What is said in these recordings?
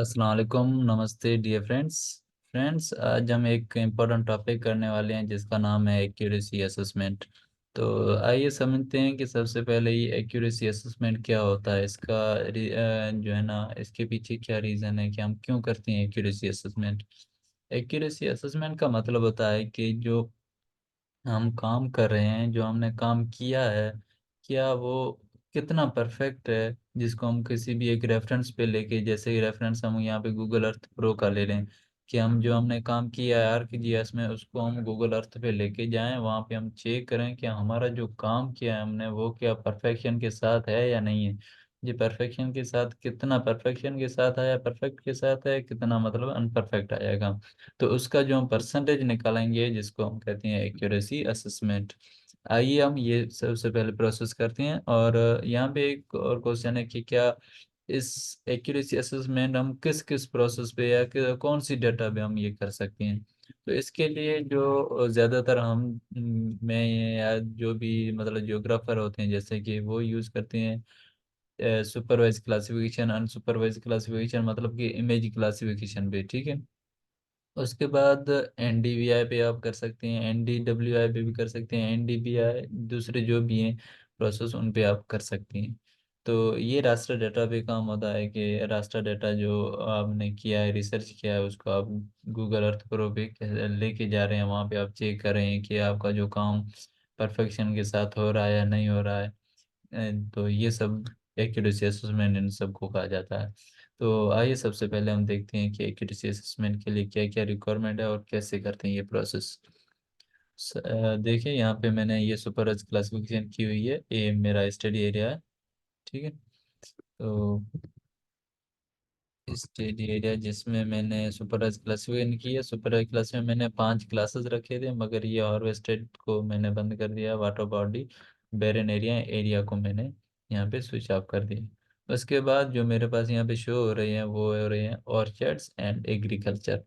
अस्सलाम वालेकुम, नमस्ते डियर फ्रेंड्स। आज हम एक इम्पोर्टेंट टॉपिक करने वाले हैं जिसका नाम है एक्यूरेसी असेसमेंट। तो आइए समझते हैं कि सबसे पहले ये एक्यूरेसी असेसमेंट क्या होता है, इसका जो है ना, इसके पीछे क्या रीज़न है कि हम क्यों करते हैं एक्यूरेसी असेसमेंट। एक्यूरेसी असेसमेंट का मतलब होता है कि जो हम काम कर रहे हैं, जो हमने काम किया है, क्या वो कितना परफेक्ट है, जिसको हम किसी भी एक रेफरेंस पे लेके, जैसे रेफरेंस हम यहाँ पे गूगल अर्थ प्रो का ले लें, कि हम जो हमने काम किया है आर्कजीएस में उसको हम गूगल अर्थ पे लेके जाएं, वहाँ पे हम चेक करें कि हमारा जो काम किया है हमने वो क्या परफेक्शन के साथ है या नहीं है। ये परफेक्शन के साथ कितना परफेक्शन के साथ आया, परफेक्ट के साथ है, कितना मतलब अनपरफेक्ट आएगा। तो उसका जो हम परसेंटेज निकालेंगे जिसको हम कहते हैं एक्यूरेसी असेसमेंट। आइए हम ये सबसे पहले प्रोसेस करते हैं। और यहाँ पे एक और क्वेश्चन है कि क्या इस एक्यूरेसी असेसमेंट हम किस किस प्रोसेस पे या कौन सी डेटा पे हम ये कर सकते हैं। तो इसके लिए जो ज़्यादातर हम मैं या जो भी मतलब जियोग्राफर होते हैं जैसे कि वो यूज़ करते हैं सुपरवाइज क्लासिफिकेशन, अनसुपरवाइज क्लासिफिकेशन, मतलब कि इमेज क्लासिफिकेशन पे। ठीक है। उसके बाद एनडीवीआई पे आप कर सकते हैं, एनडीडब्ल्यूआई पे भी कर सकते हैं, एनडीबीआई दूसरे जो भी हैं प्रोसेस उन पे आप कर सकते हैं। तो ये रास्टर डाटा पे काम होता है कि रास्टर डाटा जो आपने किया है, रिसर्च किया है, उसको आप गूगल अर्थ प्रो पे लेके जा रहे हैं, वहाँ पे आप चेक कर रहे हैं कि आपका जो काम परफेक्शन के साथ हो रहा है या नहीं हो रहा है। तो ये सब एक्यूरेसी असेसमेंट इन सबको कहा जाता है। तो आइए सबसे पहले हम देखते हैं कि एक्यूरेसी असेसमेंट के लिए क्या क्या रिक्वायरमेंट है और कैसे करते हैं ये प्रोसेस। देखिए यहाँ पे मैंने ये सुपर अर्थ क्लासिफिकेशन की हुई है, ये मेरा स्टडी एरिया है। ठीक है। तो स्टडी एरिया जिसमें मैंने सुपर अर्थ क्लासिफिकेशन की है, सुपर अर्थ क्लास में मैंने 5 क्लासेस रखे थे, मगर ये हार्वेस्टेड को मैंने बंद कर दिया। वाटर बॉडी बेरन एरिया एरिया को मैंने यहाँ पे स्विच ऑफ कर दिया। उसके बाद जो मेरे पास यहाँ पे शो हो रहे हैं वो हो रहे हैं ऑर्चर्ड्स एंड एग्रीकल्चर।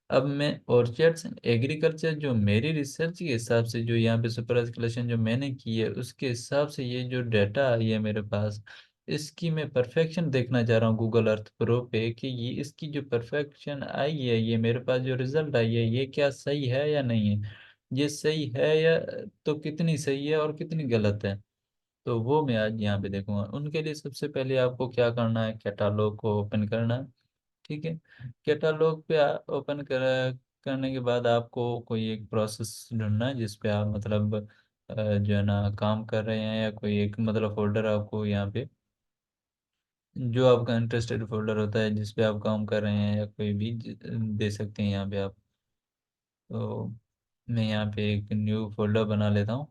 अब मैं ऑर्चर्ड्स एंड एग्रीकल्चर जो मेरी रिसर्च के हिसाब से, जो यहाँ पे सुपर कलेक्शन जो मैंने की है उसके हिसाब से, ये जो डाटा आई है मेरे पास, इसकी मैं परफेक्शन देखना चाह रहा हूँ गूगल अर्थ प्रो पे कि ये इसकी जो परफेक्शन आई है, ये मेरे पास जो रिजल्ट आई है, ये क्या सही है या नहीं है। ये सही है या तो कितनी सही है और कितनी गलत है, तो वो मैं आज यहाँ पे देखूंगा। उनके लिए सबसे पहले आपको क्या करना है, कैटालॉग को ओपन करना है। ठीक है। कैटालॉग पे ओपन करने के बाद आपको कोई एक प्रोसेस ढूंढना है जिस पे आप मतलब जो है ना काम कर रहे हैं, या कोई एक मतलब फोल्डर आपको यहाँ पे जो आपका इंटरेस्टेड फोल्डर होता है जिस पे आप काम कर रहे हैं, या कोई भी दे सकते हैं यहाँ पे आप। तो मैं यहाँ पे एक न्यू फोल्डर बना लेता हूँ।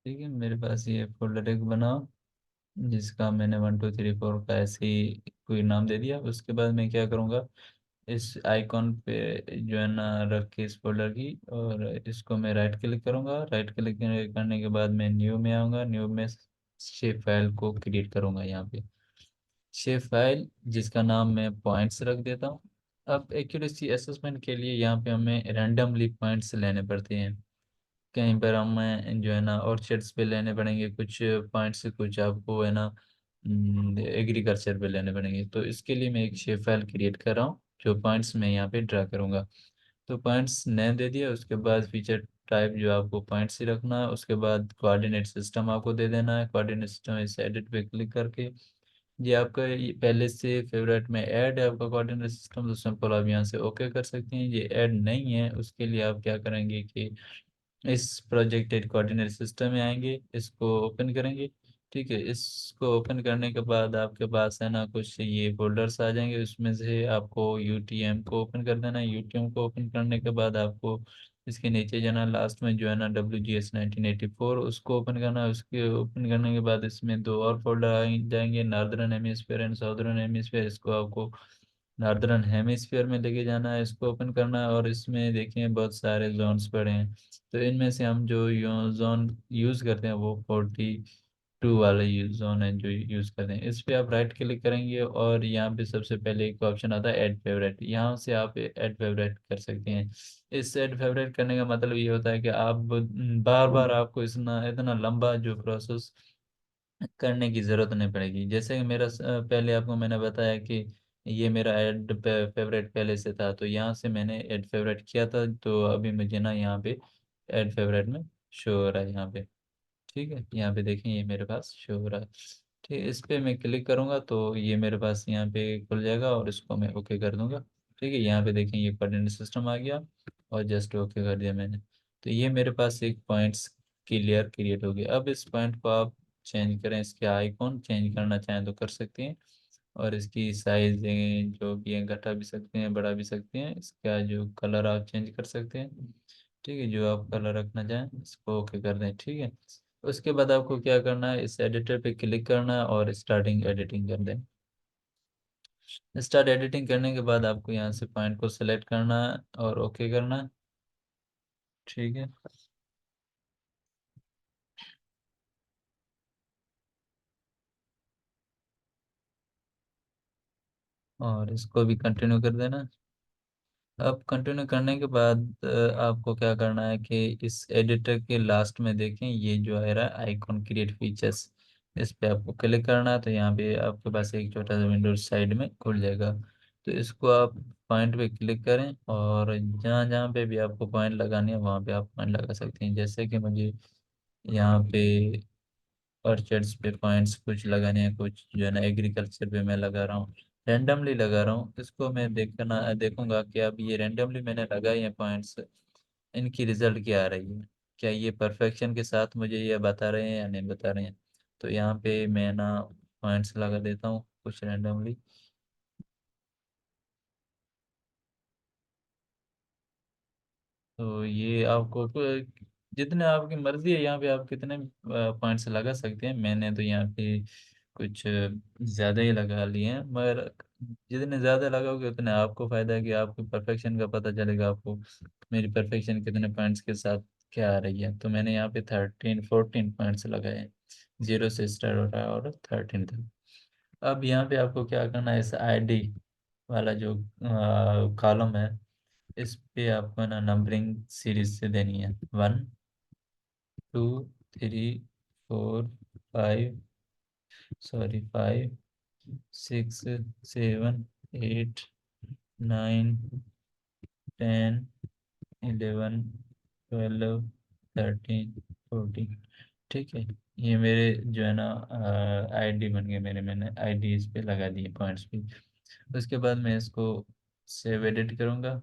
ठीक है, मेरे पास ये फोल्डर एक बनाओ जिसका मैंने 1 2 3 4 का ऐसे ही कोई नाम दे दिया। उसके बाद मैं क्या करूँगा, इस आइकॉन पे जो है ना रख के इस फोल्डर की, और इसको मैं राइट क्लिक करूँगा। राइट क्लिक करने के बाद मैं न्यू में आऊँगा, न्यू में शेप फाइल को क्रिएट करूँगा यहाँ पे। शेप फाइल जिसका नाम मैं पॉइंट्स रख देता हूँ। अब एक्यूरेसी असेसमेंट के लिए यहाँ पे हमें रैंडमली पॉइंट्स लेने पड़ते हैं। कहीं पर हमें जो है ना ऑर्चर्ड्स पे लेने पड़ेंगे कुछ पॉइंट्स, कुछ आपको है ना एग्रीकल्चर पे लेने पड़ेंगे। तो इसके लिए मैं एक शेप फाइल क्रिएट कर रहा हूँ जो पॉइंट्स मैं यहाँ पे ड्रा करूँगा। तो पॉइंट्स नेम दे दिया, उसके बाद फीचर टाइप जो आपको पॉइंट्स ही रखना है। उसके बाद कोऑर्डिनेट सिस्टम आपको दे देना है। कोऑर्डिनेट सिस्टम इस एडिट पे क्लिक करके, ये आपका ये पहले से फेवरेट में ऐड है आपका कोऑर्डिनेट सिस्टम, तो सिंपल आप यहाँ से ओके कर सकते हैं। ये ऐड नहीं है उसके लिए आप क्या करेंगे कि इस प्रोजेक्टेड कोऑर्डिनेट सिस्टम में आएंगे, इसको ओपन करेंगे। ठीक है, इसको ओपन करने के बाद आपके पास है ना कुछ ये फोल्डर्स आ जाएंगे, उसमें से आपको यूटीएम को ओपन कर देना है। यूटीएम को ओपन करने के बाद आपको इसके नीचे जाना, लास्ट में जो है ना WGS 1984 उसको ओपन करना है। उसके ओपन करने के बाद इसमें दो और फोल्डर आ जाएंगे, northern hemisphere and southern hemisphere. इसको आपको नॉर्दर्न हेमिस्फीयर में लेके जाना है, इसको ओपन करना है। और इसमें देखें बहुत सारे जोन्स पड़े हैं, तो इनमें से हम जो जोन यूज़ करते हैं वो 40 टू वाला यूज जोन है जो यूज करते हैं, इस पे आप राइट क्लिक करेंगे और यहाँ पे सबसे पहले एक ऑप्शन आता है ऐड फेवरेट, यहाँ से आप ऐड फेवरेट कर सकते हैं। इस ऐड फेवरेट करने का मतलब ये होता है कि आप बार बार आपको इतना इतना लंबा जो प्रोसेस करने की जरूरत नहीं पड़ेगी। जैसे कि मेरा पहले आपको मैंने बताया कि ये मेरा ऐड फेवरेट पहले से था, तो यहाँ से मैंने ऐड फेवरेट किया था, तो अभी मुझे ना यहाँ पे ऐड फेवरेट में शो हो रहा है यहाँ पे। ठीक है, यहाँ पे देखें ये मेरे पास शो हो रहा है। ठीक है, इस पे मैं क्लिक करूंगा तो ये मेरे पास यहाँ पे खुल जाएगा और इसको मैं ओके कर दूंगा। ठीक है, यहाँ पे देखें ये कोऑर्डिनेट सिस्टम आ गया और जस्ट ओके कर दिया मैंने। तो ये मेरे पास एक पॉइंट्स क्लियर क्रिएट हो गया। अब इस पॉइंट को आप चेंज करें, इसके आइकॉन चेंज करना चाहें तो कर सकते हैं, और इसकी साइज जो भी है घटा भी सकते हैं बढ़ा भी सकते हैं, इसका जो कलर आप चेंज कर सकते हैं। ठीक है, जो आप कलर रखना चाहें इसको ओके कर दें। ठीक है, उसके बाद आपको क्या करना है, इस एडिटर पे क्लिक करना है और स्टार्टिंग एडिटिंग कर दें। स्टार्ट एडिटिंग करने के बाद आपको यहाँ से पॉइंट को सिलेक्ट करना है और ओके करना है। ठीक है, और इसको भी कंटिन्यू कर देना। अब कंटिन्यू करने के बाद आपको क्या करना है कि इस एडिटर के लास्ट में देखें ये जो है रहा आइकॉन क्रिएट फीचर्स, इस पे आपको क्लिक करना है। तो यहाँ पे आपके पास एक छोटा सा विंडो साइड में खुल जाएगा, तो इसको आप पॉइंट पे क्लिक करें और जहाँ जहाँ पे भी आपको पॉइंट लगानी है वहाँ पे आप पॉइंट लगा सकते हैं। जैसे कि मुझे यहाँ पे ऑर्चर्ड्स पे पॉइंट्स कुछ लगाने हैं, कुछ जो है ना एग्रीकल्चर पे मैं लगा रहा हूँ, रेंडमली लगा रहा हूँ। इसको मैं देखूंगा कि अब ये रेंडमली मैंने लगाए हैं पॉइंट्स, इनकी रिजल्ट क्या आ रही है, क्या ये परफेक्शन के साथ मुझे ये बता रहे हैं या नहीं बता रहे हैं। तो यहाँ पे मैं ना पॉइंट्स लगा देता हूँ कुछ रेंडमली। तो ये आपको जितने आपकी मर्जी है यहाँ पे आप कितने पॉइंट्स लगा सकते हैं। मैंने तो यहाँ पे कुछ ज़्यादा ही लगा लिए हैं, मगर जितने ज़्यादा लगाओगे उतने आपको फ़ायदा है कि आपको परफेक्शन का पता चलेगा आपको मेरी परफेक्शन कितने पॉइंट्स के साथ क्या आ रही है। तो मैंने यहाँ पे 13 14 पॉइंट्स लगाए हैं, 0 से स्टार्ट हो रहा है और 13 तक। अब यहाँ पे आपको क्या करना है, इस आईडी वाला जो कॉलम है, इस पे आपको ना नंबरिंग सीरीज से देनी है, 1 2 3 4 5, सॉरी 5 6 7 8 9 10 11 12 13 14। ठीक है, ये मेरे जो है ना आईडी बन गए मेरे, मैंने आईडी इस पे लगा दिए पॉइंट्स भी। उसके बाद मैं इसको सेव एडिट करूँगा,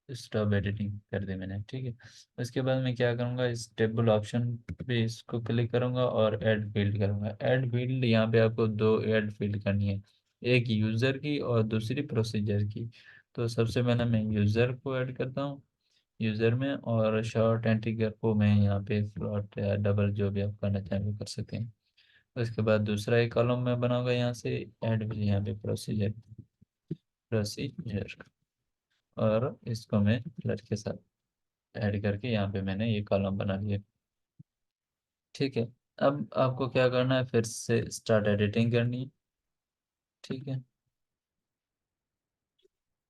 स्टॉप एडिटिंग कर दी मैंने। ठीक है, उसके बाद मैं क्या करूँगा, इस टेबल ऑप्शन पे इसको क्लिक करूँगा और ऐड फील्ड करूँगा। ऐड फील्ड यहाँ पे आपको दो ऐड फील्ड करनी है, एक यूज़र की और दूसरी प्रोसीजर की। तो सबसे पहले मैं यूज़र को ऐड करता हूँ यूज़र में, और शॉर्ट एंट्री को मैं यहाँ पे फ्लॉट या डबल जो भी आप करना चाहें वो कर सकते हैं। उसके बाद दूसरा एक कॉलम मैं बनाऊंगा यहाँ से, ऐड यहाँ पे प्रोसीजर प्रोसीजर, और इसको मैं कलर के साथ ऐड करके यहाँ पे मैंने ये कॉलम बना लिया। ठीक है, अब आपको क्या करना है, फिर से स्टार्ट एडिटिंग करनी है। ठीक है,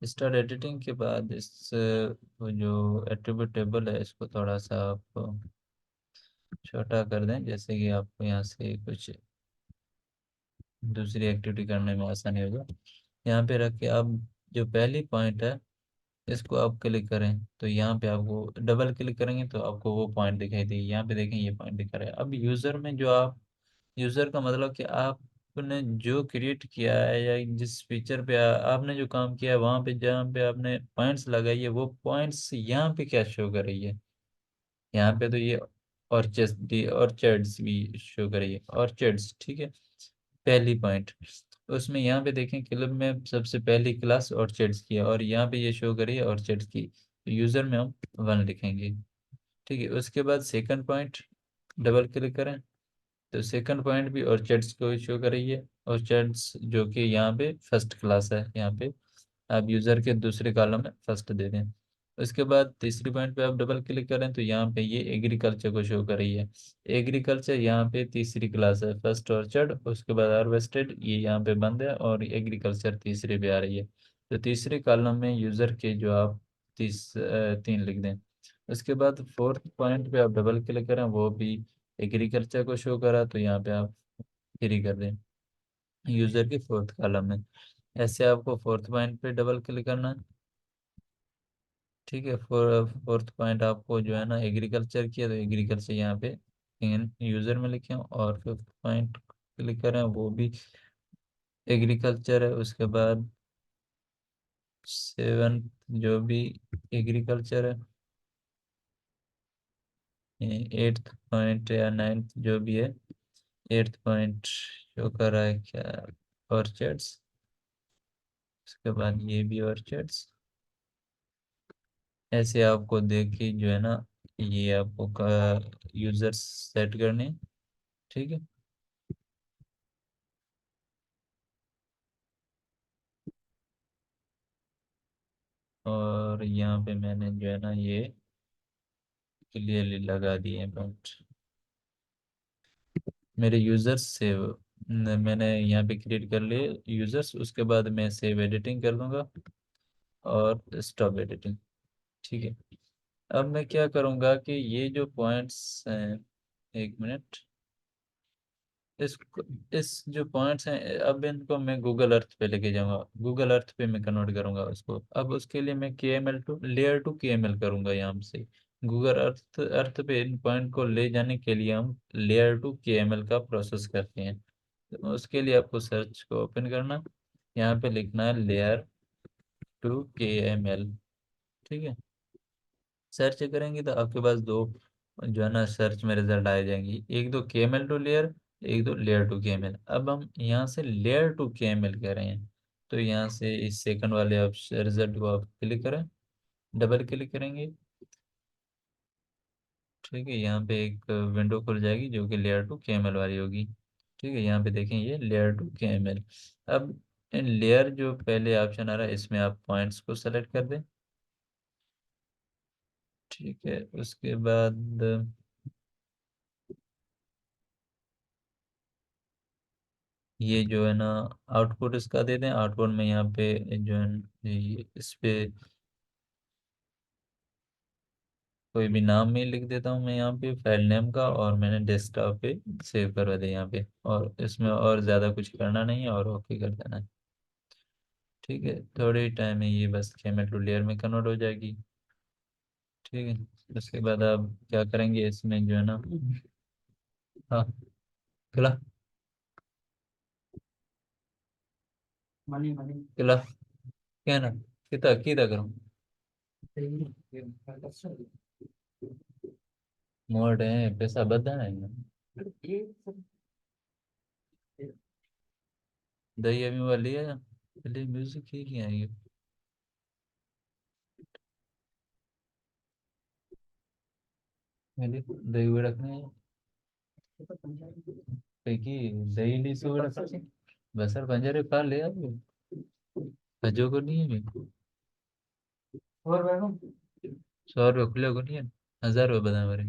स्टार्ट एडिटिंग के बाद इस वो जो एट्रीब्यूट टेबल है इसको थोड़ा सा आप छोटा कर दें, जैसे कि आपको यहाँ से कुछ दूसरी एक्टिविटी करने में आसानी होगा। यहाँ पे रख के आप जो पहली पॉइंट है इसको आप क्लिक करें, तो यहाँ पे आपको डबल क्लिक करेंगे तो आपको वो पॉइंट दिखाई देगी। यहाँ पे देखें ये पॉइंट दिखा रहा है। अब यूज़र में जो आप यूज़र का मतलब कि आपने जो क्रिएट किया है या जिस फीचर पे आपने जो काम किया है वहाँ पे जहाँ पे आपने पॉइंट्स लगाई है वो पॉइंट्स यहाँ पे क्या शो कर रही है। यहाँ पे तो ये ऑर्चर्ड्स भी शो कर रही है, ऑर्चर्ड्स। ठीक है, पहली पॉइंट उसमें यहाँ पे देखें क्लब में सबसे पहली क्लास ऑर्चर्ड्स की है और यहाँ पे ये शो करिए ऑर्चर्ड्स की, तो यूज़र में हम 1 लिखेंगे। ठीक है, उसके बाद सेकंड पॉइंट डबल क्लिक करें तो सेकंड पॉइंट भी ऑर्चर्ड्स को शो करिए, ऑर्चर्ड्स जो कि यहाँ पे फर्स्ट क्लास है। यहाँ पे आप यूज़र के दूसरे कॉलम में फर्स्ट दे दें। उसके बाद तीसरी पॉइंट पे आप डबल क्लिक करें तो यहाँ पे ये एग्रीकल्चर को शो कर रही है। एग्रीकल्चर यहाँ पे तीसरी क्लास है, फर्स्ट ऑर्चर्ड, उसके बाद हार्वेस्टेड, ये यहाँ पे बंद है, और एग्रीकल्चर तीसरे पे आ रही है। तो तीसरे कॉलम में यूजर के जो आप 3 लिख दें। उसके बाद फोर्थ पॉइंट पे आप डबल क्लिक करें, वो भी एग्रीकल्चर को शो करा, तो यहाँ पे आप फ्री कर दें यूजर के फोर्थ कॉलम में। ऐसे आपको फोर्थ पॉइंट पे डबल क्लिक करना है। ठीक है, फोर्थ पॉइंट आपको जो है ना एग्रीकल्चर किया, तो एग्रीकल्चर यहाँ पे यूजर में लिखे, और फिफ्थ पॉइंट क्लिक करें, वो भी एग्रीकल्चर है। उसके बाद सेवन जो भी एग्रीकल्चर है, एट्थ पॉइंट या नाइन्थ जो भी है, एट्थ पॉइंट शो कर रहा है क्या, ऑर्चर्ड्स। उसके बाद ये भी ऑर्चर्ड्स। ऐसे आपको देखिए जो है ना, ये आपको का यूजर्स सेट करने। ठीक है। और यहाँ पे मैंने जो है ना ये क्लियरली लगा दिए हैं पॉइंट। मेरे यूजर्स सेव मैंने यहाँ पे क्रिएट कर लिए यूजर्स। उसके बाद मैं सेव एडिटिंग कर दूंगा और स्टॉप एडिटिंग। ठीक है। अब मैं क्या करूँगा कि ये जो पॉइंट्स हैं, एक मिनट, इस इस जो पॉइंट्स हैं, अब इनको मैं गूगल अर्थ पे लेके जाऊंगा, गूगल अर्थ पे मैं कन्वर्ट करूंगा उसको। अब उसके लिए मैं K M L to layer to K M L करूंगा यहाँ से। गूगल अर्थ अर्थ पे इन पॉइंट को ले जाने के लिए हम layer to K M L का प्रोसेस करते हैं। तो उसके लिए आपको सर्च को ओपन करना, यहाँ पे लिखना है layer to K M L. ठीक है। सर्च करेंगे तो आपके पास दो जो है ना सर्च में रिजल्ट आ जाएंगी, एक दो के एम एल टू लेयर, एक दो layer to K M L. अब हम यहाँ से layer to K M L कर रहे हैं, तो यहाँ से इस सेकंड वाले आप रिजल्ट को आप क्लिक करें, डबल क्लिक करेंगे। ठीक है, यहाँ पे एक विंडो खुल जाएगी जो कि layer to K M L वाली होगी। ठीक है, यहाँ पे देखें ये layer to K M L. अब इन लेयर जो पहले ऑप्शन आ रहा है, इसमें आप पॉइंट्स को सेलेक्ट कर दें। ठीक है, उसके बाद ये जो है ना आउटपुट इसका दे दें। आउटपुट में यहाँ पे जो है इस पे कोई भी नाम में लिख देता हूँ मैं यहाँ पे फाइल नेम का, और मैंने डेस्कटॉप पे सेव करवा दिया यहाँ पे, और इसमें और ज़्यादा कुछ करना नहीं है, और ओके कर देना है। ठीक है, थोड़े टाइम में ये बस कैमल टू लेयर में कन्वर्ट हो जाएगी। ठीक है। उसके बाद आप क्या करेंगे, इसमें जो है ना, हाँ, खिला खिला, क्या ना, किता किता करूँ, मोड है पैसा बदा है। दही अमी वाली है, चलिए म्यूजिक ही नहीं आएगी। मेरी दही वड़ा रखने हैं, की दही ली सो वड़ा बसर पंजरे पा ले अब खजो को नहीं है भी। और बैगम 100 रुपये खुले को नहीं है, 1000 रुपये बता मेरे।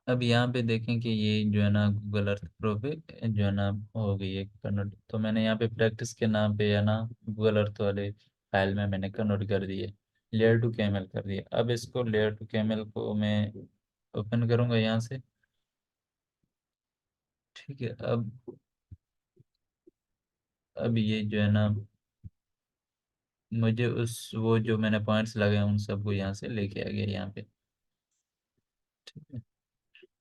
अब यहाँ पे देखें कि ये जो है ना गूगल अर्थ प्रो पे जो है ना हो गई है कन्वर्ट। तो मैंने यहाँ पे प्रैक्टिस के नाम पे है ना गूगल अर्थ वाले फाइल में मैंने कन्वर्ट कर दिए, लेयर टू कैमल कर दिया। अब इसको लेयर टू कैमल को मैं ओपन करूँगा यहाँ से। ठीक है। अब ये जो है ना मुझे उस वो जो मैंने पॉइंट्स लगाए उन सबको यहाँ से लेके आ गया यहाँ पे। ठीक है।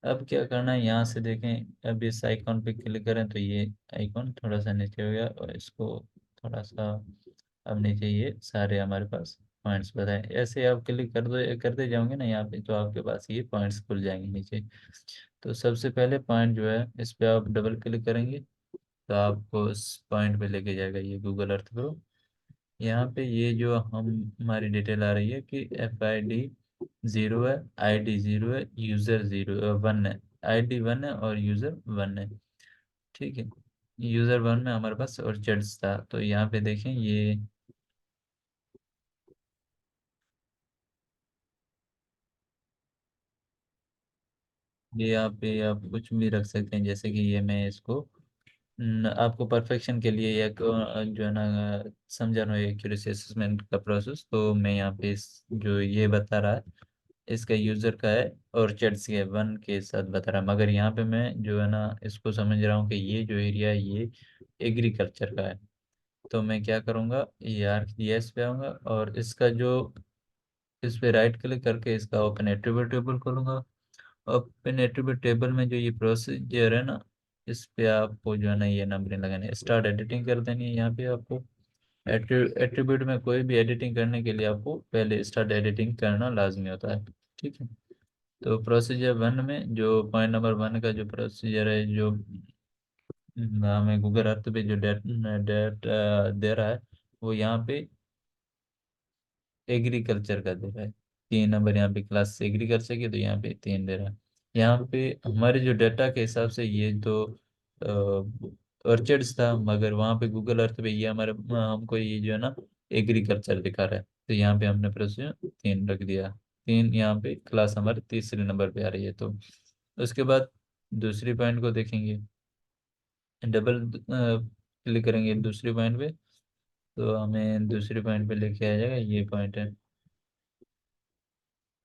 अब क्या करना है, यहाँ से देखें, अब इस आइकॉन पे क्लिक करें तो ये आइकॉन थोड़ा सा नीचे हो गया, और इसको थोड़ा सा अब नीचे, ये सारे हमारे पास पॉइंट्स बताएं। ऐसे आप क्लिक करते जाओगे ना यहाँ पे, तो आपके पास ये पॉइंट्स खुल जाएंगे नीचे। तो सबसे पहले पॉइंट जो है इस पे आप डबल क्लिक करेंगे, तो आपको उस पॉइंट पे लेके जाएगा ये गूगल अर्थ प्रो। यहाँ पे ये जो हम हमारी डिटेल आ रही है कि FID जीरो है, आईडी जीरो है, यूजर जीरो वन है। आईडी वन है और यूजर वन है। ठीक है। यूजर वन में हमारे पास ऑर्चर्ड्स था, तो यहाँ पे देखें ये यहाँ पे आप कुछ भी रख सकते हैं, जैसे कि ये मैं इसको आपको परफेक्शन के लिए एक जो है ना समझा रहा हूँ एक्यूरेसी असेसमेंट का प्रोसेस। तो मैं यहाँ पे जो ये बता रहा है इसका यूजर का है और चेट्स के वन के साथ बता रहा है, मगर यहाँ पे मैं जो है ना इसको समझ रहा हूँ कि ये जो एरिया है ये एग्रीकल्चर का है। तो मैं क्या करूँगा, ये आर्कजीआईएस पे आऊँगा और इसका जो इस पे राइट क्लिक करके इसका ओपन एट्रीब्यूट टेबल खोलूंगा। ओपन एट्रीब्यूट टेबल में जो ये प्रोसीजर है ना, इस पे आपको जो है ना ये नंबरिंग लगानी है, स्टार्ट एडिटिंग कर देनी है। यहाँ पे आपको एट्रीब्यूट में कोई भी एडिटिंग करने के लिए आपको पहले स्टार्ट एडिटिंग करना लाजमी होता है। ठीक है। तो प्रोसीजर वन में जो पॉइंट नंबर वन का जो प्रोसीजर है, जो हमें गूगल अर्थ पे जो डेट डेट दे रहा है, वो यहाँ पे एग्रीकल्चर का दे रहा है। 3 नंबर यहाँ पे क्लास एग्रीकल्चर की, तो यहाँ पे 3 दे रहा है। यहाँ पे हमारे जो डाटा के हिसाब से ये तो ऑर्चर्ड्स था, मगर वहाँ पे गूगल अर्थ पे ये हमारे हमको ये जो है ना एग्रीकल्चर दिखा रहा है, तो यहाँ पे हमने प्रोसीजर 3 रख दिया। 3 यहाँ पे क्लास हमारे तीसरे नंबर पे आ रही है। तो उसके बाद दूसरी पॉइंट को देखेंगे, डबल क्लिक करेंगे दूसरी पॉइंट पे, तो हमें दूसरी पॉइंट पे लेके आ जाएगा। ये पॉइंट है,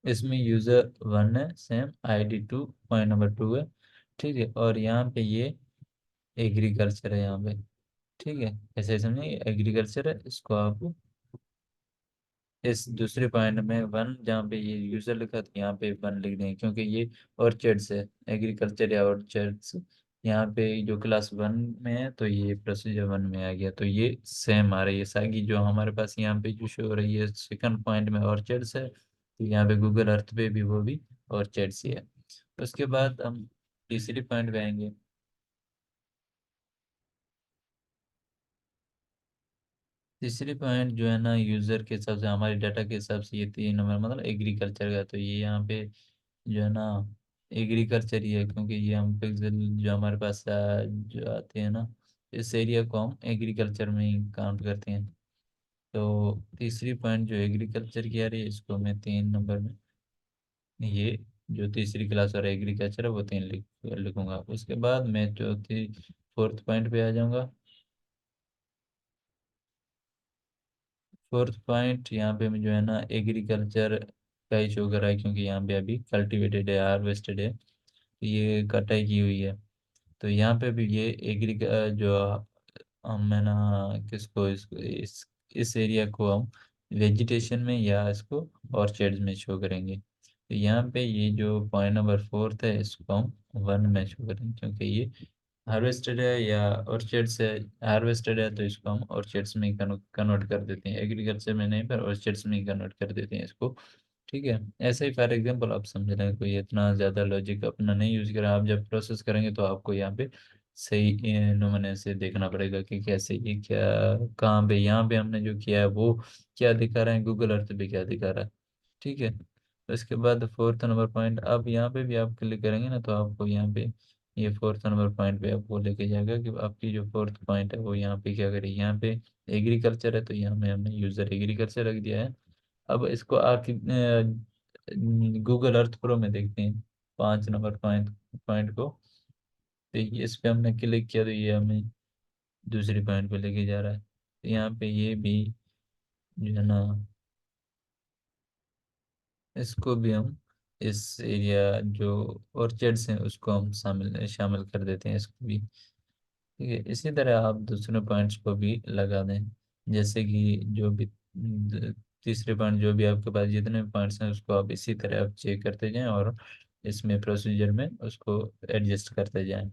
इसमें यूजर वन है, same ID two, point number two है। ठीक है। और यहाँ पे ये एग्रीकल्चर है यहाँ पे। ठीक है, ऐसे समझे एग्रीकल्चर है, इसको आप इस दूसरे पॉइंट में वन, जहाँ पे ये यूजर लिखा था यहाँ पे वन लिख देंगे, क्योंकि ये ऑर्चर्ड्स है, एग्रीकल्चर या ऑर्चर्ड्स यहाँ पे जो क्लास वन में है, तो ये प्रोसीजर वन में आ गया, तो ये सेम आ रही है सागी जो हमारे पास यहाँ पे जो शो हो रही है सेकंड पॉइंट में ऑर्चर्ड्स है, तो यहाँ पे गूगल अर्थ पे भी वो भी ऑर्चर्ड्स ही है। उसके बाद हम तीसरी पॉइंट पे आएंगे। तीसरी पॉइंट जो है ना यूजर के हिसाब से, हमारे डाटा के हिसाब से ये 3 नंबर मतलब एग्रीकल्चर का, तो ये यहाँ पे जो है ना एग्रीकल्चर ही है, क्योंकि ये हम पिक्सल जो हमारे पास जो आते हैं ना, इस एरिया को हम एग्रीकल्चर में ही काउंट करते हैं। तो तीसरी पॉइंट जो एग्रीकल्चर की आ रही है, इसको मैं 3 नंबर में ये जो तीसरी क्लास और एग्रीकल्चर है वो 3 लिखूंगा। उसके बाद मैं चौथी फोर्थ पॉइंट पे आ जाऊंगा। फोर्थ पॉइंट यहाँ पे जो है ना एग्रीकल्चर का ही शो कर रहा है, क्योंकि यहाँ पे अभी कल्टिवेटेड है, हार्वेस्टेड है, तो ये कटाई की हुई है। तो यहाँ पे भी ये एग्री जो हम है ना किसको इस एरिया को हम वेजिटेशन में या इसको ऑर्चर्ड्स में शो करेंगे। तो यहाँ पे ये जो पॉइंट नंबर फोर्थ है इसको हम वन में शो करेंगे, क्योंकि ये हार्वेस्टेड है या ऑर्चर्ड्स है। हार्वेस्टेड है तो इसको हम ऑर्चर्ड्स में कन्वर्ट कर देते हैं, एग्रीकल्चर में नहीं पर ऑर्चर्ड्स में ही कन्वर्ट कर देते हैं इसको। ठीक है। ऐसे ही फॉर एग्जांपल आप समझ रहे हैं, कोई इतना ज़्यादा लॉजिक अपना नहीं यूज करें, आप जब प्रोसेस करेंगे तो आपको यहाँ पे सही नमूने से देखना पड़ेगा कि कैसे ये क्या कहाँ पे यहाँ पे हमने जो किया है वो क्या दिखा रहा है, गूगल अर्थ पे क्या दिखा रहा है। ठीक है। तो इसके बाद फोर्थ नंबर पॉइंट, अब यहाँ पे भी आप क्लिक करेंगे ना, तो आपको यहाँ पे ये फोर्थ नंबर पॉइंट पे आपको लेके जाएगा कि आपकी जो फोर्थ पॉइंट है वो यहाँ पे क्या करेगी। यहाँ पे एग्रीकल्चर है, तो यहाँ में हमने यूजर एग्रीकल्चर रख दिया है। अब इसको आके गूगल अर्थ प्रो में देखते हैं 5 नंबर पॉइंट पॉइंट को। तो इस पे हमने क्लिक किया तो ये हमें दूसरी पॉइंट पे लेके जा रहा है, तो यहाँ पे ये भी जो है ना इसको भी हम इस एरिया जो ऑर्चर्ड्स हैं उसको हम शामिल शामिल कर देते हैं इसको भी। ठीक है। इसी तरह आप दूसरे पॉइंट्स को भी लगा दें, जैसे कि जो भी तीसरे पॉइंट जो भी आपके पास जितने पॉइंट्स हैं उसको आप इसी तरह आप चेक करते जाएं और इसमें प्रोसीजर में उसको एडजस्ट करते जाएं।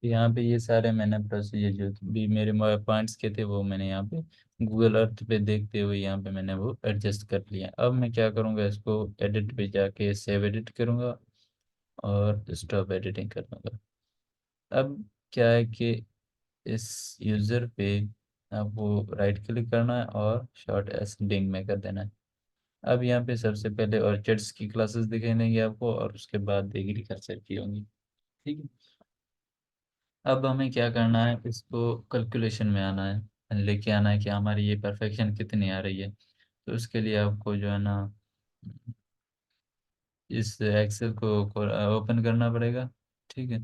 यहाँ पे ये सारे मैंने प्रोसीजर जो भी मेरे पॉइंट्स के थे वो मैंने यहाँ पे गूगल अर्थ पे देखते हुए यहाँ पे मैंने वो एडजस्ट कर लिया। अब मैं क्या करूँगा, इसको एडिट पे जाके सेव एडिट करूँगा और स्टॉप एडिटिंग कर दूँगा। अब क्या है कि इस यूज़र पे आपको राइट क्लिक करना है और शॉर्ट एडिटिंग में कर देना है। अब यहाँ पे सबसे पहले ऑर्चिड्स की क्लासेस दिखाई देंगी आपको और उसके बाद एग्रीकल्चर की होंगी। ठीक है। अब हमें क्या करना है, इसको कैलकुलेशन में आना है, लेके आना है कि हमारी ये परफेक्शन कितनी आ रही है। तो उसके लिए आपको जो है ना इस एक्सेल को ओपन करना पड़ेगा। ठीक है।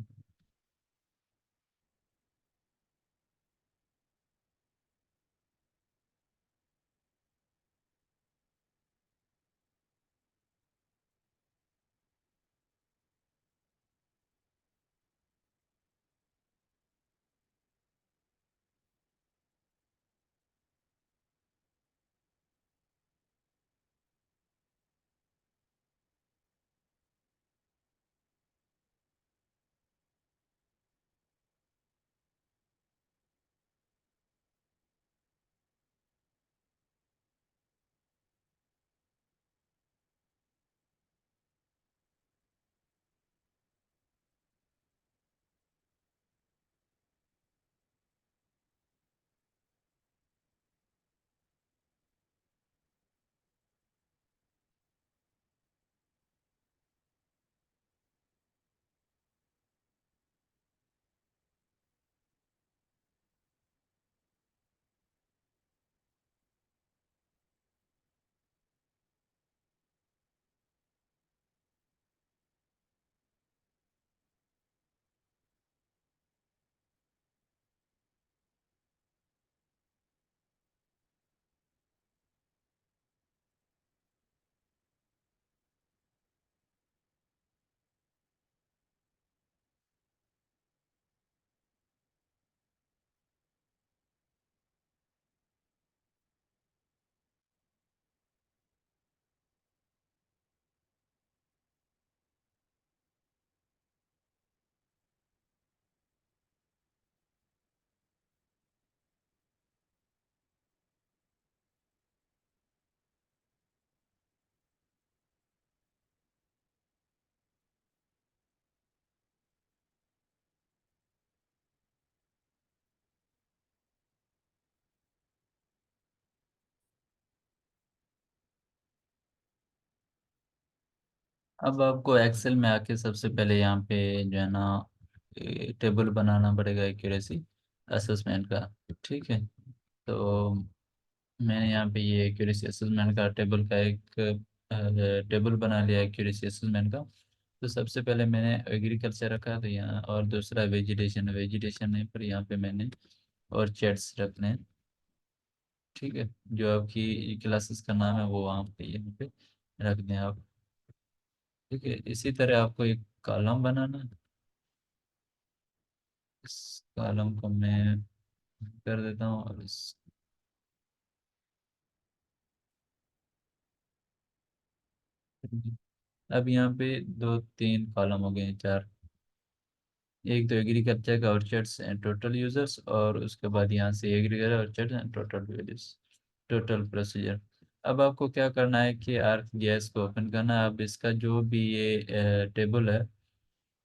अब आपको एक्सेल में आके सबसे पहले यहाँ पे जो है ना टेबल बनाना पड़ेगा एक्यूरेसी असेसमेंट का। ठीक है। तो मैंने यहाँ पे ये एक्यूरेसी असेसमेंट का टेबल का एक टेबल बना लिया एक्यूरेसी असेसमेंट का। तो सबसे पहले मैंने एग्रीकल्चर रखा तो यहाँ, और दूसरा वेजिटेशन, वेजिटेशन है पर यहाँ पे मैंने और चैट्स रखने हैं। ठीक है। जो आपकी क्लासेस का नाम है वो वहाँ पे यहाँ पे रख दें आप। ठीक है। इसी तरह आपको एक कॉलम बनाना है। इस कॉलम को मैं कर देता हूँ और इस अब यहाँ पे दो तीन कॉलम हो गए हैं, चार। एक तो एग्रीकल्चर का ऑर्चर्ड्स एंड टोटल यूजर्स, और उसके बाद यहाँ से agriculture orchards and total users, total procedure. अब आपको क्या करना है कि आर्क जीएस को ओपन करना है। अब इसका जो भी ये टेबल है,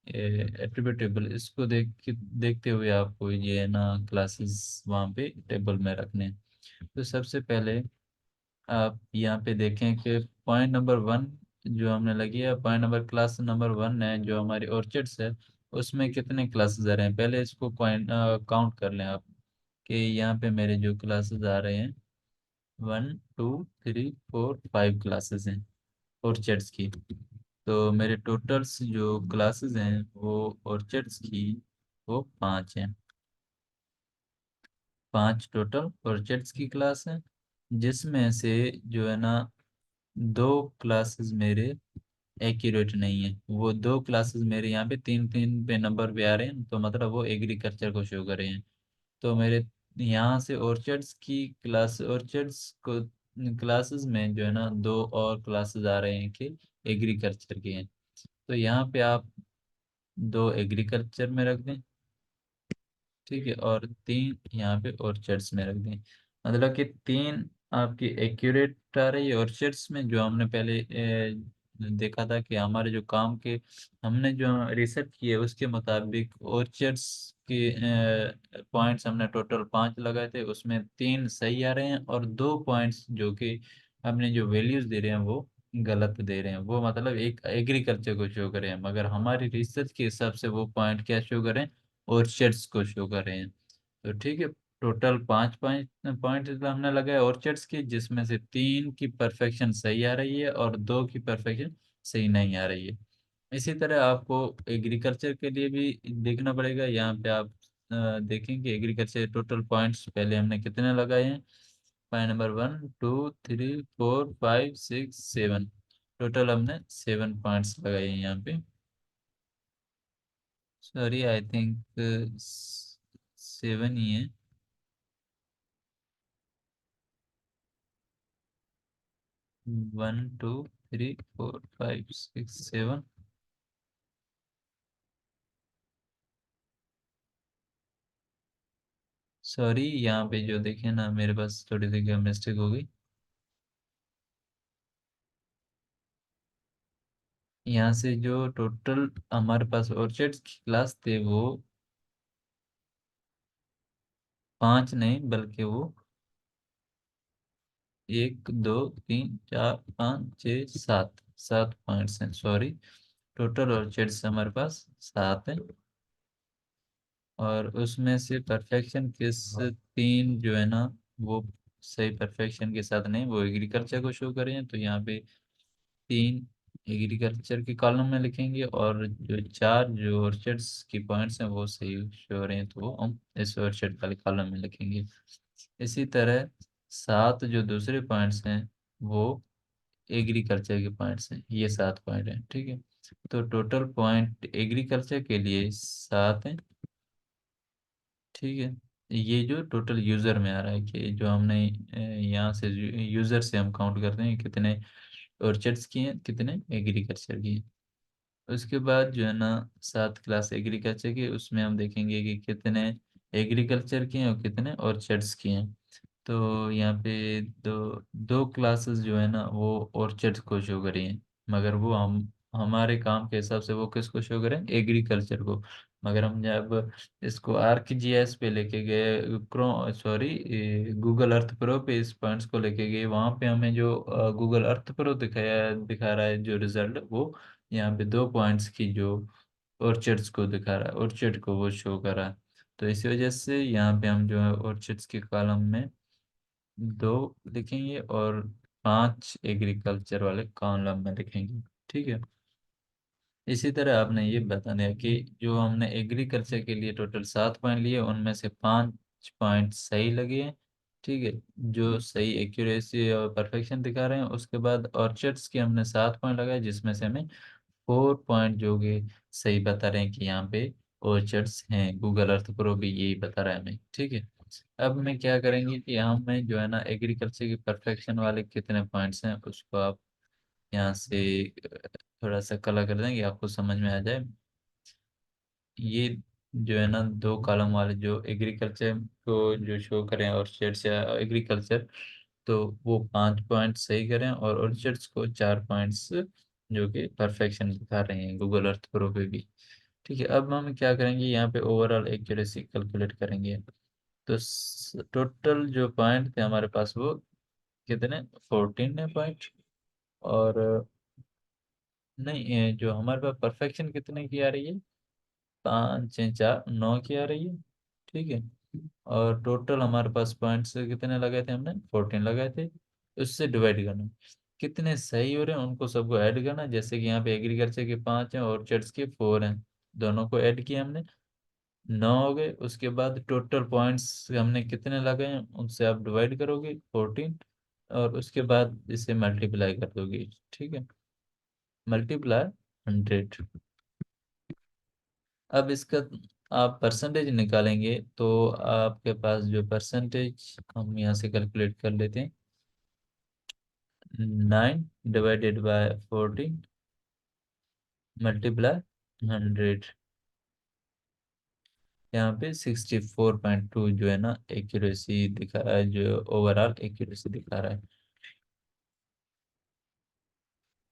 एट्रीब्यूट टेबल, इसको देखते हुए आपको ये ना क्लासेस वहाँ पे टेबल में रखने हैं। तो सबसे पहले आप यहाँ पे देखें कि पॉइंट नंबर वन जो हमने लगी है, point number class number one है जो हमारी ऑर्चिड्स है, उसमें कितने क्लासेस आ रहे हैं। पहले इसको पॉइंट काउंट कर लें आप कि यहाँ पे मेरे जो क्लासेस आ रहे हैं 1 2 3 4 5 क्लासेस हैं ऑर्चिड्स की। तो मेरे टोटल्स जो क्लासेस हैं वो ऑर्चिड्स की वो 5 हैं। 5 टोटल ऑर्चिड्स की क्लास है, जिसमें से जो है ना दो क्लासेस मेरे एक्यूरेट नहीं है। वो दो क्लासेस मेरे यहाँ पे तीन तीन पे नंबर पे आ रहे हैं, तो मतलब वो एग्रीकल्चर को शो कर रहे हैं। तो मेरे यहाँ से ऑर्चर्ड्स की क्लास, ऑर्चर्ड्स को क्लासेस में जो है ना दो और क्लासेस आ रहे हैं कि एग्रीकल्चर के हैं। तो यहाँ पे आप दो एग्रीकल्चर में रख दें ठीक है, और 3 यहाँ पे ऑर्चर्ड्स में रख दें। मतलब कि 3 आपकी एक्यूरेट आ रही है ऑर्चर्ड्स में, जो हमने पहले देखा था कि हमारे जो काम के हमने जो रिसर्च किए उसके मुताबिक ऑर्चर्ड्स के पॉइंट्स हमने टोटल 5 लगाए थे, उसमें 3 सही आ रहे हैं और 2 पॉइंट्स जो कि हमने जो वैल्यूज दे रहे हैं वो गलत दे रहे हैं। वो मतलब एक एग्रीकल्चर को शो करें, मगर हमारी रिसर्च के हिसाब से वो पॉइंट क्या शो करें, ऑर्चर्ड्स को शो कर रहे हैं। तो ठीक है, टोटल 5 पॉइंट पॉइंट हमने लगाए ऑर्चर्ड्स की, जिसमें से 3 की परफेक्शन सही आ रही है और 2 की परफेक्शन सही नहीं आ रही है। इसी तरह आपको एग्रीकल्चर के लिए भी देखना पड़ेगा। यहाँ पे आप देखेंगे एग्रीकल्चर टोटल पॉइंट्स पहले हमने कितने लगाए हैं। पॉइंट नंबर 1 2 3 4 5 6 7, टोटल हमने 7 पॉइंट्स लगाए हैं यहाँ पे। सॉरी, आई थिंक 7 ही है। 1 2 3 4 5 6 7। सॉरी, यहाँ पे जो देखे ना, मेरे पास थोड़ी सी मिस्टेक हो गई। यहाँ से जो टोटल हमारे पास ऑर्चिड्स की क्लास थे वो 5 नहीं, बल्कि वो 1 2 3 4 5 6 7, 7 पॉइंट्स हैं। सॉरी, टोटल ऑर्चिड्स हमारे पास 7 हैं, और उसमें से परफेक्शन किस 3 जो है ना, वो सही परफेक्शन के साथ नहीं, वो एग्रीकल्चर को शो करें। तो यहाँ पे 3 एग्रीकल्चर के कॉलम में लिखेंगे, और जो 4 जो ऑर्चर्ड्स की पॉइंट्स हैं वो सही शो हो रहे हैं, तो वो हम इस ऑर्चर्ड वाले कॉलम में लिखेंगे। इसी तरह 7 जो दूसरे पॉइंट्स हैं वो एग्रीकल्चर के पॉइंट्स हैं, ये 7 पॉइंट हैं। ठीक है, तो टोटल पॉइंट एग्रीकल्चर के लिए 7 हैं। ठीक है, ये जो टोटल यूजर में आ रहा है कि जो हमने यहाँ से यूजर से हम काउंट करते हैं कितने ऑर्चर्ड्स की हैं, कितने एग्रीकल्चर की हैं। उसके बाद जो है ना 7 क्लास एग्रीकल्चर की, उसमें हम देखेंगे कि कितने एग्रीकल्चर की हैं और कितने ऑर्चर्ड्स की हैं। तो यहाँ पे दो दो क्लासेस जो है ना वो ऑर्चर्ड्स को शो करी हैं, मगर वो हम हमारे काम के हिसाब से वो किसको शो करें, एग्रीकल्चर को। मगर हम जब इसको आर्कजीएस पे लेके गए, crow sorry Google Earth pro पे इस पॉइंट्स को लेके गए, वहाँ पे हमें जो गूगल अर्थ प्रो दिखा रहा है जो रिजल्ट, वो यहाँ पे 2 पॉइंट्स की जो ऑर्चर्ड्स को दिखा रहा है, ऑर्चर्ड को वो शो कर रहा है। तो इसी वजह से यहाँ पे हम जो है ऑर्चर्ड्स के कॉलम में 2 लिखेंगे और 5 एग्रीकल्चर वाले कॉलम में लिखेंगे। ठीक है, इसी तरह आपने ये बताना है कि जो हमने एग्रीकल्चर के लिए टोटल 7 पॉइंट लिए, उनमें से 5 पॉइंट सही लगे हैं। ठीक है, जो सही एक्यूरेसी और परफेक्शन दिखा रहे हैं। उसके बाद ऑर्चर्ड्स के हमने 7 पॉइंट लगाए, जिसमें से हमें 4 पॉइंट जो कि सही बता रहे हैं कि यहाँ पे ऑर्चर्ड्स हैं। गूगल अर्थ प्रो भी यही बता रहा है हमें। ठीक है, अब मैं क्या करेंगे कि यहाँ में जो है ना एग्रीकल्चर की परफेक्शन वाले कितने पॉइंट्स हैं उसको आप यहाँ से थोड़ा सा कलर कर देंगे, आपको समझ में आ जाए। ये जो है ना 2 कॉलम वाले जो एग्रीकल्चर को जो शो करें ऑर्चर्ड्स या एग्रीकल्चर, तो वो 5 पॉइंट सही करें, और ऑर्चर्ड्स को 4 पॉइंट्स जो कि परफेक्शन दिखा रहे हैं गूगल अर्थ प्रो पे भी। ठीक है, अब हम क्या करेंगे, यहाँ पे ओवरऑल एक्यूरेसी कैलकुलेट करेंगे। तो टोटल जो पॉइंट थे हमारे पास वो कितने, 14 है पॉइंट। और नहीं, ये जो हमारे पास परफेक्शन कितने की आ रही है, 5 6 4 9 की आ रही है। ठीक है, और टोटल हमारे पास पॉइंट्स कितने लगाए थे, हमने 14 लगाए थे। उससे डिवाइड करना, कितने सही हो रहे हैं उनको सबको ऐड करना। जैसे कि यहाँ पे एग्रीकल्चर के 5 हैं और चर्च के 4 हैं, दोनों को ऐड किया हमने, 9 हो गए। उसके बाद टोटल पॉइंट्स हमने कितने लगाए हैं उनसे आप डिवाइड करोगे 14, और उसके बाद इसे मल्टीप्लाई कर दोगे। ठीक है, मल्टीप्लाई 100। अब इसका आप परसेंटेज निकालेंगे, तो आपके पास जो परसेंटेज हम यहाँ से कैलकुलेट कर लेते हैं, 9 डिवाइडेड बाय 14 मल्टीप्लाई 100। यहाँ पे 64.2 जो है ना एक्यूरेसी दिखा रहा है, जो ओवरऑल एक्यूरेसी दिखा रहा है।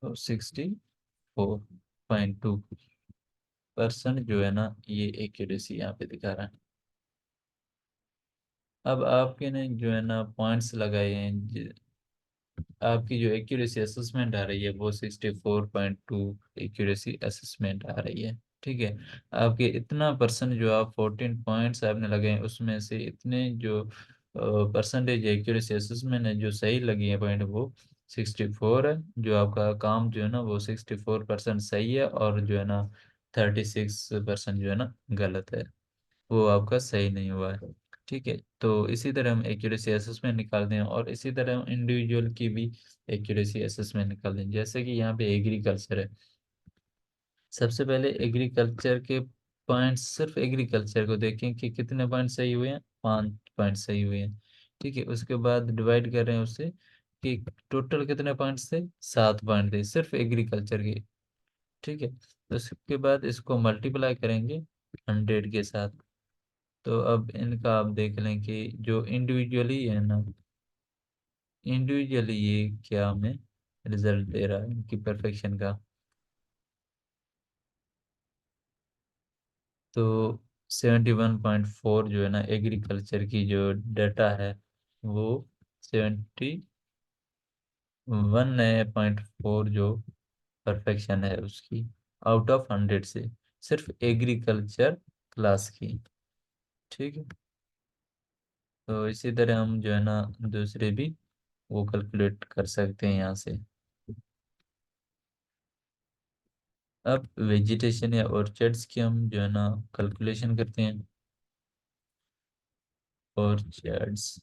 तो 64.2% जो है ना ये एक्यूरेसी यहाँ पे दिखा रहा है। अब आपके ने जो है ना पॉइंट्स लगाए हैं, आपकी जो एक्यूरेसी असेसमेंट आ रही है वो 64.2 एक्यूरेसी असेसमेंट आ रही है। ठीक है। आपके इतना परसेंट जो आप 14 पॉइंट्स आपने लगाए हैं, उसमें से इतने जो परसेंटेज एक्यूरेसी असेसमेंट है जो सही लगी है पॉइंट, वो 64 है। जो आपका काम जो है ना वो 64% सही है, और जो है ना 36% जो है ना गलत है, वो आपका सही नहीं हुआ है। ठीक है। तो इसी तरह हम एक्यूरेसी असेसमेंट निकालते हैं, और इसी तरह हम इंडिविजुअल की भी एक्यूरेसी असेसमेंट निकालते हैं। जैसे कि यहाँ पे एग्रीकल्चर है, सबसे पहले एग्रीकल्चर के पॉइंट्स, सिर्फ एग्रीकल्चर को देखें कि कितने पॉइंट सही हुए हैं, 5 पॉइंट सही हुए हैं। ठीक है। उसके बाद डिवाइड कर रहे हैं उससे कि टोटल कितने पॉइंट्स थे, 7 पॉइंट थे सिर्फ एग्रीकल्चर के। ठीक है। तो उसके बाद इसको मल्टीप्लाई करेंगे 100 के साथ। तो अब इनका आप देख लें कि जो इंडिविजुअली है ना, इंडिविजुअली ये क्या हमें रिजल्ट दे रहा है इनकी परफेक्शन का। तो 71.4 जो है ना एग्रीकल्चर की जो डाटा है, वो 71.4 जो परफेक्शन है उसकी, आउट ऑफ 100 से, सिर्फ एग्रीकल्चर क्लास की। ठीक है। तो इसी तरह हम जो है ना दूसरे भी वो कैलकुलेट कर सकते हैं यहाँ से। अब वेजिटेशन या ऑर्चर्ड्स की हम जो है ना कैलकुलेशन करते हैं। ऑर्चर्ड्स।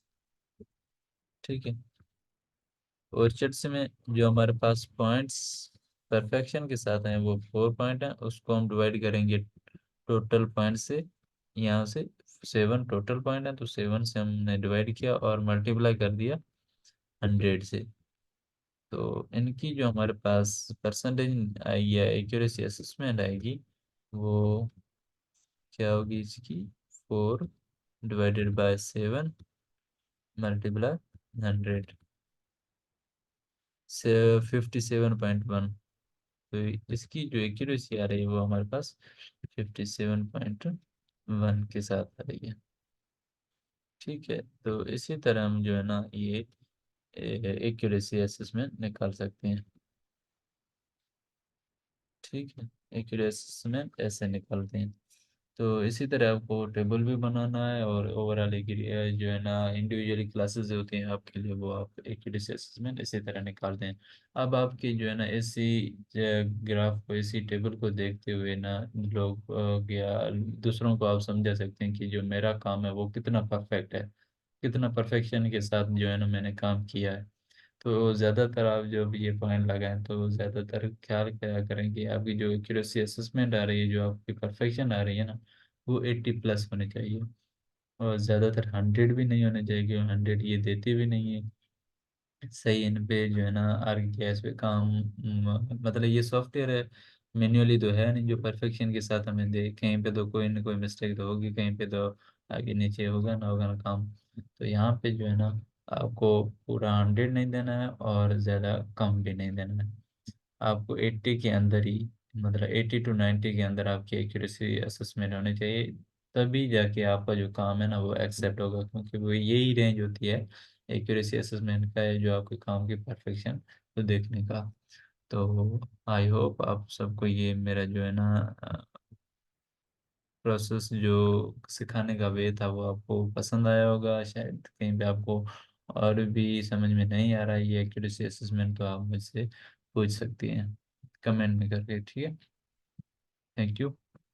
ठीक है। ऑर्चर्ड्स में जो हमारे पास पॉइंट्स परफेक्शन के साथ हैं वो 4 पॉइंट हैं, उसको हम डिवाइड करेंगे टोटल पॉइंट से। यहाँ से 7 टोटल पॉइंट है, तो 7 से हमने डिवाइड किया और मल्टीप्लाई कर दिया 100 से। तो इनकी जो हमारे पास परसेंटेज आई है, एक्यूरेसी असेसमेंट आएगी, वो क्या होगी इसकी, 4/7 मल्टीप्लाई 100 से 57.1। तो इसकी जो एक्यूरेसी आ रही है वो हमारे पास 57.1 के साथ आ रही है। ठीक है। तो इसी तरह हम जो है ना ये एक्यूरेसी असेसमेंट निकाल सकते हैं। ठीक है। एक्यूरेसी में ऐसे निकालते हैं। तो इसी तरह आपको टेबल भी बनाना है, और ओवरऑल एक जो है ना इंडिविजुअली क्लासेस जो होती हैं आपके लिए, वो आप एक्यूरेसी असेसमेंट इसी तरह निकालते हैं। अब आपकी जो है ना इसी ग्राफ को, इसी टेबल को देखते हुए ना लोग या दूसरों को आप समझा सकते हैं कि जो मेरा काम है वो कितना परफेक्ट है, कितना परफेक्शन के साथ जो है ना मैंने काम किया है। तो ज़्यादातर आप जो भी ये पॉइंट लगाएं, तो ज़्यादातर ख्याल क्या करें कि आपकी जो एक्यूरेसी असेसमेंट आ रही है, जो आपकी परफेक्शन आ रही है ना, वो 80+ होनी चाहिए। और ज़्यादातर 100 भी नहीं होने चाहिए, क्योंकि 100 ये देती भी नहीं है सही। इन पे जो है ना आर पे काम मतलब ये सॉफ्टवेयर है, मैन्युअली तो है नहीं जो परफेक्शन के साथ हमें दे। कहीं पे तो कोई ना कोई मिस्टेक तो होगी, कहीं पे तो आगे नीचे होगा ना काम। तो यहाँ पे जो है ना आपको पूरा 100 नहीं देना है, और ज़्यादा कम भी नहीं देना है। आपको 80 के अंदर ही, मतलब 80 to 90 के अंदर आपकी एक्यूरेसी असेसमेंट होनी चाहिए। तभी जाके आपका जो काम है ना वो एक्सेप्ट होगा, क्योंकि वो यही रेंज होती है एक्यूरेसी असेसमेंट का है, जो आपके काम की परफेक्शन को देखने का। तो आई होप आप सबको ये मेरा जो है ना प्रोसेस जो सिखाने का वे था वो आपको पसंद आया होगा। शायद कहीं पे आपको और भी समझ में नहीं आ रहा है ये एक्यूरेसी असेसमेंट, तो आप मुझसे पूछ सकती हैं कमेंट में करके। ठीक है। Thank you.